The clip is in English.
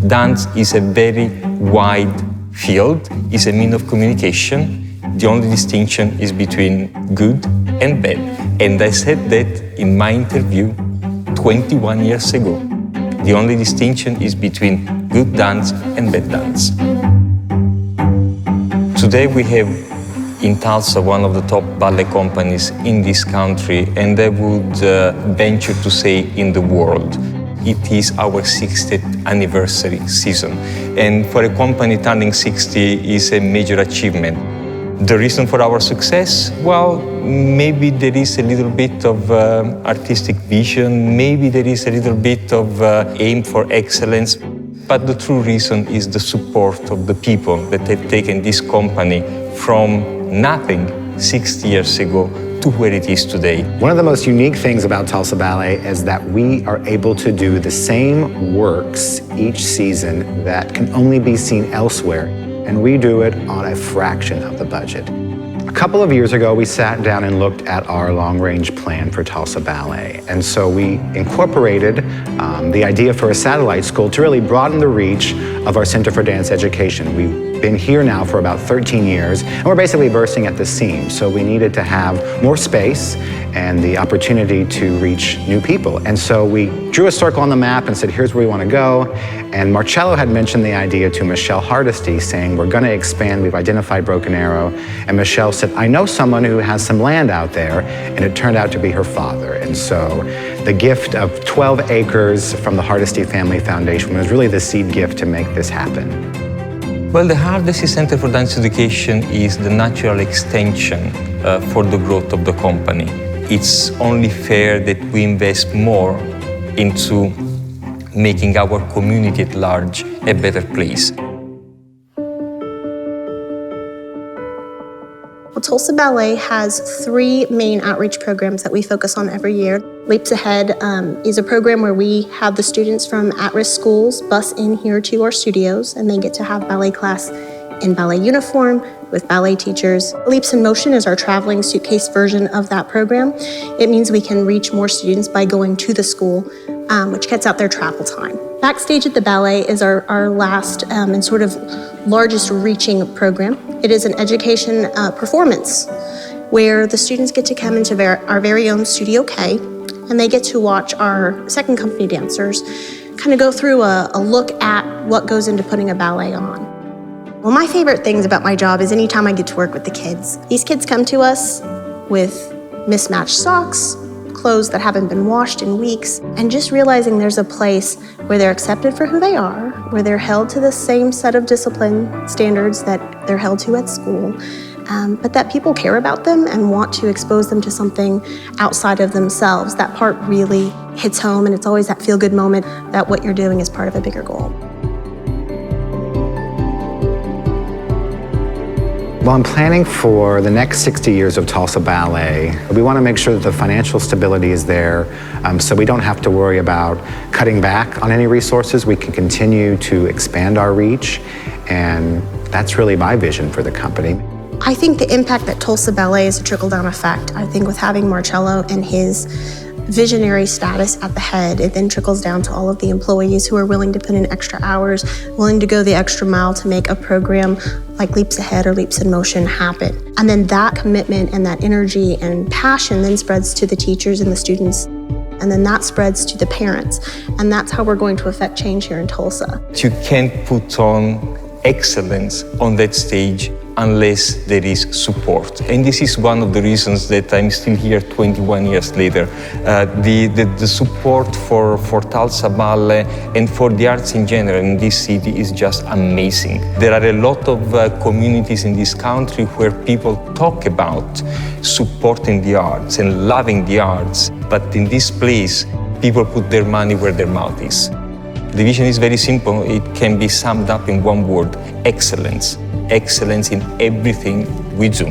Dance is a very wide field, it's a means of communication. The only distinction is between good and bad. And I said that in my interview 21 years ago. The only distinction is between good dance and bad dance. Today we have in Tulsa one of the top ballet companies in this country, and I would venture to say in the world. It is our 60th anniversary season, and for a company turning 60 is a major achievement. The reason for our success? Well, maybe there is a little bit of artistic vision, maybe there is a little bit of aim for excellence, but the true reason is the support of the people that have taken this company from nothing 60 years ago to where it is today. One of the most unique things about Tulsa Ballet is that we are able to do the same works each season that can only be seen elsewhere, and we do it on a fraction of the budget. A couple of years ago, we sat down and looked at our long-range plan for Tulsa Ballet, and so we incorporated the idea for a satellite school to really broaden the reach of our Center for Dance Education. We've been here now for about 13 years, and we're basically bursting at the seams, so we needed to have more space and the opportunity to reach new people. And so we drew a circle on the map and said, here's where we want to go. And Marcello had mentioned the idea to Michelle Hardesty, saying, we're going to expand, we've identified Broken Arrow. And Michelle said, I know someone who has some land out there, and it turned out to be her father. And so the gift of 12 acres from the Hardesty Family Foundation was really the seed gift to make this happen. Well, the Hardesty Center for Dance Education is the natural extension for the growth of the company. It's only fair that we invest more into making our community at large a better place. Well, Tulsa Ballet has 3 main outreach programs that we focus on every year. Leaps Ahead is a program where we have the students from at-risk schools bus in here to our studios, and they get to have ballet class in ballet uniform with ballet teachers. Leaps in Motion is our traveling suitcase version of that program. It means we can reach more students by going to the school, which cuts out their travel time. Backstage at the Ballet is our last and sort of largest reaching program. It is an education performance where the students get to come into our very own Studio K, and they get to watch our second company dancers kind of go through a look at what goes into putting a ballet on. Well, my favorite things about my job is anytime I get to work with the kids. These kids come to us with mismatched socks, clothes that haven't been washed in weeks, and just realizing there's a place where they're accepted for who they are, where they're held to the same set of discipline standards that they're held to at school, but that people care about them and want to expose them to something outside of themselves. That part really hits home, and it's always that feel-good moment that what you're doing is part of a bigger goal. While I'm planning for the next 60 years of Tulsa Ballet, we want to make sure that the financial stability is there, so we don't have to worry about cutting back on any resources. We can continue to expand our reach, and that's really my vision for the company. I think the impact that Tulsa Ballet is a trickle-down effect. I think with having Marcello and his visionary status at the head, it then trickles down to all of the employees who are willing to put in extra hours, willing to go the extra mile to make a program like Leaps Ahead or Leaps in Motion happen. And then that commitment and that energy and passion then spreads to the teachers and the students, and then that spreads to the parents. And that's how we're going to affect change here in Tulsa. You can't put on excellence on that stage unless there is support. And this is one of the reasons that I'm still here 21 years later. The support for Tulsa Ballet and for the arts in general in this city is just amazing. There are a lot of communities in this country where people talk about supporting the arts and loving the arts, but in this place, people put their money where their mouth is. The vision is very simple. It can be summed up in one word: excellence. Excellence in everything we do.